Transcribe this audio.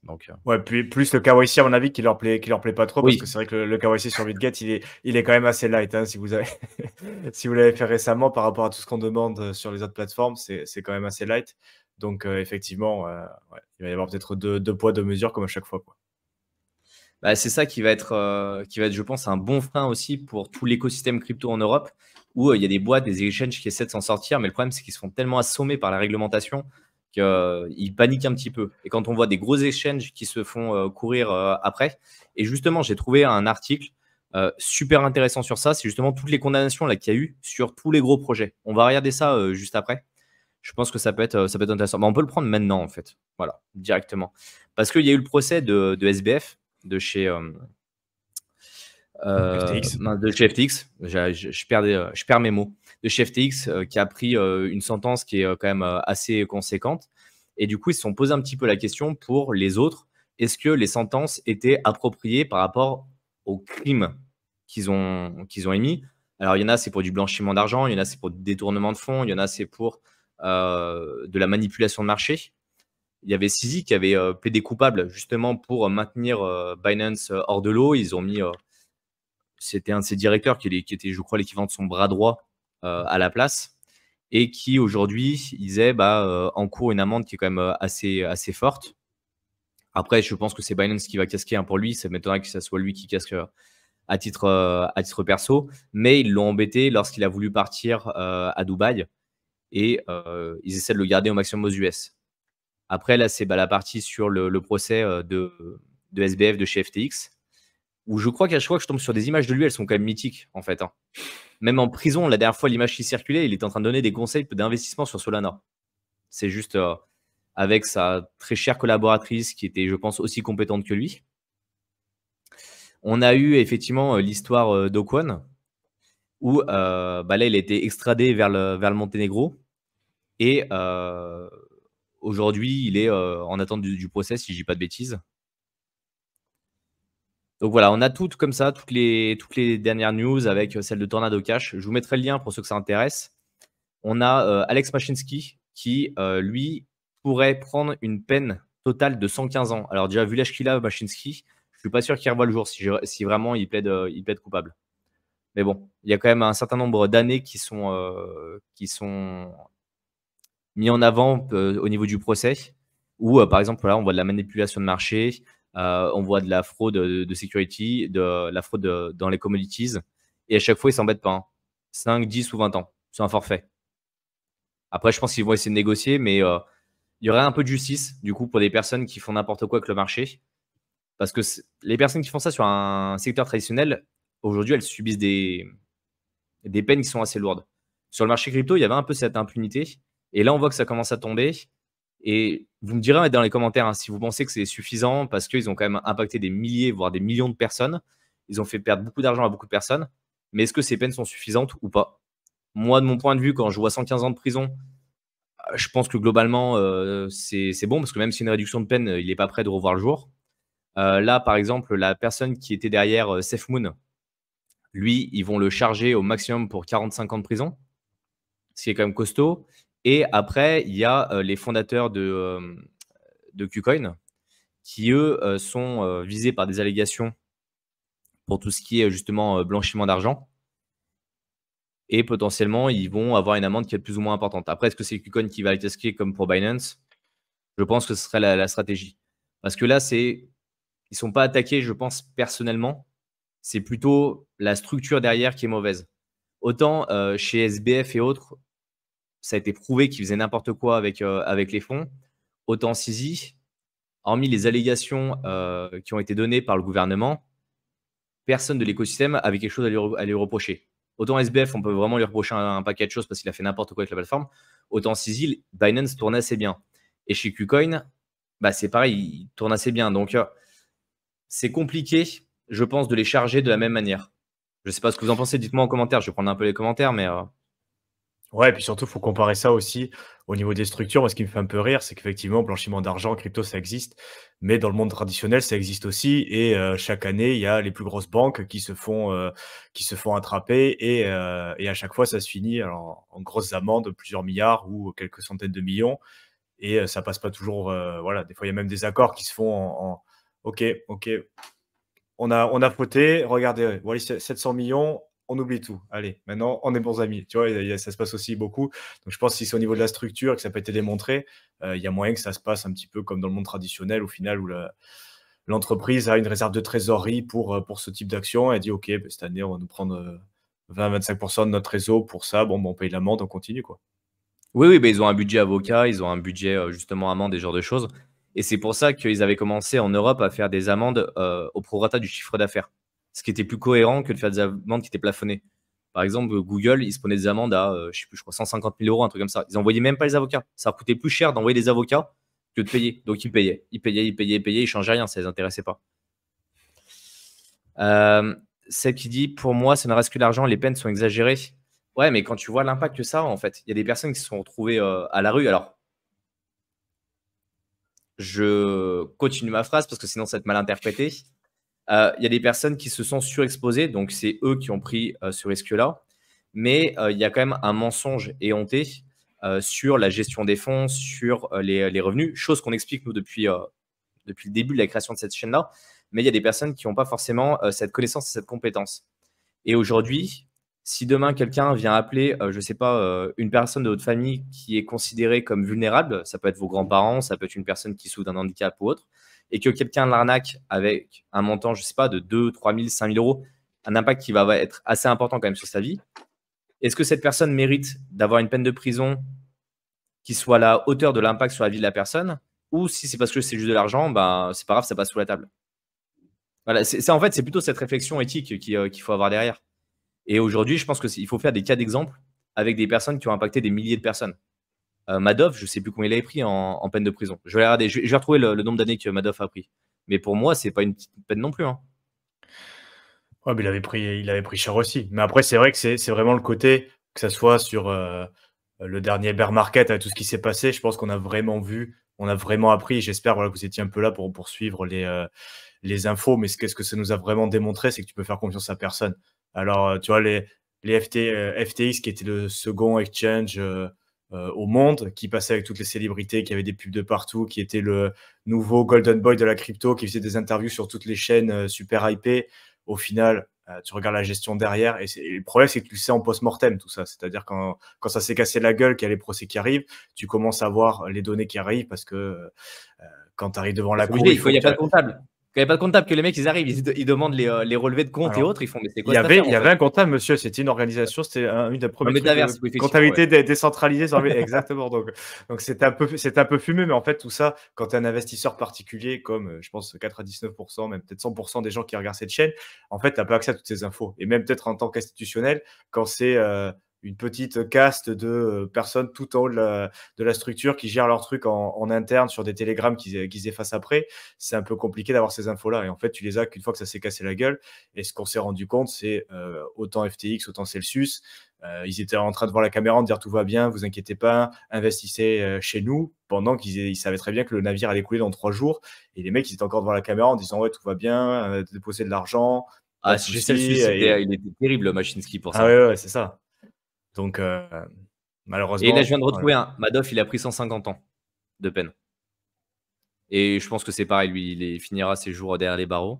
Donc, Ouais, puis plus le KYC, à mon avis, qui leur plaît pas trop, parce que oui, c'est vrai que le KYC sur Bitget, il est quand même assez light, hein, si vous avez, si vous l'avez fait récemment par rapport à tout ce qu'on demande sur les autres plateformes, c'est quand même assez light. Donc, effectivement, ouais, il va y avoir peut-être deux poids, deux mesures, comme à chaque fois, quoi. bah, c'est ça qui va être, je pense, un bon frein aussi pour tout l'écosystème crypto en Europe, où il y a des boîtes, des exchanges qui essaient de s'en sortir, mais le problème, c'est qu'ils se font tellement assommer par la réglementation qu'ils paniquent un petit peu. Et quand on voit des gros exchanges qui se font courir après, et justement, j'ai trouvé un article super intéressant sur ça, c'est justement toutes les condamnations qu'il y a eu sur tous les gros projets. On va regarder ça juste après. Je pense que ça peut être intéressant. Bah, on peut le prendre maintenant, en fait. Voilà, directement. Parce qu'il y a eu le procès de SBF, de chez, FTX. de chez FTX. Je perds mes mots. De chez FTX, qui a pris une sentence qui est quand même assez conséquente. Et du coup, ils se sont posé un petit peu la question pour les autres. Est-ce que les sentences étaient appropriées par rapport aux crimes qu'ils ont émis? Alors, il y en a, c'est pour du blanchiment d'argent, il y en a, c'est pour du détournement de fonds, il y en a, c'est pour de la manipulation de marché. Il y avait Sisi qui avait plaidé coupable justement pour maintenir Binance hors de l'eau. Ils ont mis, c'était un de ses directeurs qui était, je crois, l'équivalent de son bras droit à la place et qui aujourd'hui, il disait, encourt une amende qui est quand même assez forte. Après, je pense que c'est Binance qui va casquer pour lui. Ça m'étonnerait que ce soit lui qui casque à titre perso. Mais ils l'ont embêté lorsqu'il a voulu partir à Dubaï et ils essaient de le garder au maximum aux US. Après, là, c'est la partie sur le procès de SBF de chez FTX, où je crois qu'à chaque fois que je tombe sur des images de lui, elles sont quand même mythiques, en fait, hein. Même en prison, la dernière fois, l'image qui circulait, il était en train de donner des conseils d'investissement sur Solana. C'est juste avec sa très chère collaboratrice qui était, je pense, aussi compétente que lui. On a eu effectivement l'histoire d'Okwon, où là, il a été extradé vers le Monténégro. Et aujourd'hui, il est en attente du procès, si je dis pas de bêtises. Donc voilà, on a toutes comme ça, toutes les dernières news avec celle de Tornado Cash. Je vous mettrai le lien pour ceux que ça intéresse. On a Alex Mashinsky qui, lui, pourrait prendre une peine totale de 115 ans. Alors déjà, vu l'âge qu'il a, Mashinsky, je suis pas sûr qu'il revoie le jour si vraiment il plaide coupable. Mais bon, il y a quand même un certain nombre d'années qui sont mis en avant au niveau du procès, où par exemple, là, on voit de la manipulation de marché, on voit de la fraude de security, de la fraude dans les commodities, et à chaque fois, ils s'embêtent pas, hein. 5, 10 ou 20 ans, c'est un forfait. Après, je pense qu'ils vont essayer de négocier, mais il y aurait un peu de justice, du coup, pour des personnes qui font n'importe quoi avec le marché. Parce que les personnes qui font ça sur un secteur traditionnel, aujourd'hui, elles subissent des peines qui sont assez lourdes. Sur le marché crypto, il y avait un peu cette impunité. Et là, on voit que ça commence à tomber. Et vous me direz dans les commentaires si vous pensez que c'est suffisant parce qu'ils ont quand même impacté des milliers, voire des millions de personnes. Ils ont fait perdre beaucoup d'argent à beaucoup de personnes. Mais est-ce que ces peines sont suffisantes ou pas? Moi, de mon point de vue, quand je vois 115 ans de prison, je pense que globalement, c'est bon parce que même si une réduction de peine, il n'est pas prêt de revoir le jour. Là, par exemple, la personne qui était derrière SafeMoon, lui, ils vont le charger au maximum pour 45 ans de prison, ce qui est quand même costaud. Et après, il y a les fondateurs de KuCoin qui, eux, sont visés par des allégations pour tout ce qui est justement blanchiment d'argent. Et potentiellement, ils vont avoir une amende qui est plus ou moins importante. Après, est-ce que c'est KuCoin qui va le casquer comme pour Binance? Je pense que ce serait la stratégie. Parce que là, ils ne sont pas attaqués, je pense, personnellement. C'est plutôt la structure derrière qui est mauvaise. Autant chez SBF et autres, ça a été prouvé qu'ils faisaient n'importe quoi avec les fonds. Autant Sisi, hormis les allégations qui ont été données par le gouvernement, personne de l'écosystème avait quelque chose à lui reprocher. Autant SBF, on peut vraiment lui reprocher un paquet de choses parce qu'il a fait n'importe quoi avec la plateforme. Autant Sisi, Binance tourne assez bien. Et chez KuCoin, c'est pareil, il tourne assez bien. Donc, c'est compliqué, je pense, de les charger de la même manière. Je ne sais pas ce que vous en pensez, dites-moi en commentaire. Je vais prendre un peu les commentaires, mais Ouais, et puis surtout, il faut comparer ça aussi au niveau des structures. Moi, ce qui me fait un peu rire, c'est qu'effectivement, blanchiment d'argent, crypto, ça existe, mais dans le monde traditionnel, ça existe aussi. Et chaque année, il y a les plus grosses banques qui se font attraper, et à chaque fois, ça se finit alors, en grosses amendes, plusieurs milliards ou quelques centaines de millions. et ça passe pas toujours. Voilà, des fois, il y a même des accords qui se font OK, OK, on a fauté, regardez, voilà, 700 millions, on oublie tout. Allez, maintenant, on est bons amis. Tu vois, ça se passe aussi beaucoup. Donc, je pense que si c'est au niveau de la structure et que ça peut être démontré, il y a moyen que ça se passe un petit peu comme dans le monde traditionnel, au final, où l'entreprise a une réserve de trésorerie pour ce type d'action. Elle dit, OK, ben, cette année, on va nous prendre 20-25% de notre réseau pour ça. Bon, ben, on paye l'amende, on continue, quoi. Oui, oui, bah, ils ont un budget avocat, ils ont un budget justement amende et ce genre de choses. Et c'est pour ça qu'ils avaient commencé en Europe à faire des amendes au prorata du chiffre d'affaires. Ce qui était plus cohérent que de faire des amendes qui étaient plafonnées. Par exemple, Google, ils se prenaient des amendes à, je sais plus, je crois 150 000 euros, un truc comme ça. Ils n'envoyaient même pas les avocats. Ça leur coûtait plus cher d'envoyer des avocats que de payer. Donc ils payaient, ils payaient, ils payaient, ils payaient, ils changeaient rien, ça les intéressait pas. Celle qui dit, pour moi, ça ne reste que l'argent, les peines sont exagérées. Ouais, mais quand tu vois l'impact que ça a, en fait, il y a des personnes qui se sont retrouvées à la rue. Alors, je continue ma phrase parce que sinon ça va être mal interprété. Il y a des personnes qui se sont surexposées, donc c'est eux qui ont pris ce risque-là. Mais il y a quand même un mensonge éhonté sur la gestion des fonds, sur les revenus, chose qu'on explique nous depuis le début de la création de cette chaîne-là. Mais il y a des personnes qui n'ont pas forcément cette connaissance et cette compétence. Et aujourd'hui, si demain quelqu'un vient appeler, je ne sais pas, une personne de votre famille qui est considérée comme vulnérable, ça peut être vos grands-parents, ça peut être une personne qui souffre d'un handicap ou autre, et que quelqu'un l'arnaque avec un montant, je ne sais pas, de 2, 3 000, 5 000 euros, un impact qui va être assez important quand même sur sa vie, est-ce que cette personne mérite d'avoir une peine de prison qui soit à la hauteur de l'impact sur la vie de la personne, ou si c'est parce que c'est juste de l'argent, ben, c'est pas grave, ça passe sous la table. Voilà, en fait, c'est plutôt cette réflexion éthique qu'il faut avoir derrière. Et aujourd'hui, je pense qu'il faut faire des cas d'exemple avec des personnes qui ont impacté des milliers de personnes. Madoff, je ne sais plus combien il avait pris en peine de prison. Je vais regarder, je vais retrouver le nombre d'années que Madoff a pris. Mais pour moi, c'est pas une petite peine non plus. Hein. Ouais, mais il avait pris cher aussi. Mais après, c'est vrai que c'est vraiment le côté, que ça soit sur le dernier bear market, avec tout ce qui s'est passé, je pense qu'on a vraiment vu, on a vraiment appris. J'espère, voilà, que vous étiez un peu là pour suivre les infos, mais qu'est-ce que ça nous a vraiment démontré, c'est que tu peux faire confiance à personne. Alors, tu vois, les FTX, qui était le second exchange au monde, qui passait avec toutes les célébrités, qui avait des pubs de partout, qui était le nouveau golden boy de la crypto, qui faisait des interviews sur toutes les chaînes super hypées. Au final, tu regardes la gestion derrière, et le problème, c'est que tu le sais en post-mortem, tout ça. C'est-à-dire quand ça s'est cassé la gueule, qu'il y a les procès qui arrivent, tu commences à voir les données qui arrivent, parce que quand tu arrives devant la cour, Il n'y a pas de comptable. Quand il n'y a pas de comptable, que les mecs ils arrivent, ils demandent les relevés de compte et autres, ils font mais c'est quoi cette affaire, il y avait un comptable, monsieur, c'était une organisation, c'était une des premiers trucs de comptabilité décentralisée. Exactement, donc c'était un peu fumé, mais en fait tout ça, quand tu es un investisseur particulier comme je pense 99%, même peut-être 100% des gens qui regardent cette chaîne, en fait tu n'as pas accès à toutes ces infos. Et même peut-être en tant qu'institutionnel, quand c'est une petite caste de personnes tout en haut de la structure qui gèrent leurs trucs en interne sur des télégrammes qu'ils effacent après, c'est un peu compliqué d'avoir ces infos-là. Et en fait, tu les as qu'une fois que ça s'est cassé la gueule. Et ce qu'on s'est rendu compte, c'est autant FTX, autant Celsius, ils étaient en train de voir la caméra, de dire tout va bien, vous inquiétez pas, investissez chez nous, pendant qu'ils savaient très bien que le navire allait couler dans 3 jours. Et les mecs, ils étaient encore devant la caméra en disant ouais, tout va bien, déposez de l'argent. Ah, si Celsius, il était terrible, Machinsky, pour ça. Ah ouais, c'est ça. Donc, malheureusement. Et là, je viens de retrouver un. Madoff, il a pris 150 ans de peine. Et je pense que c'est pareil, lui, il finira ses jours derrière les barreaux.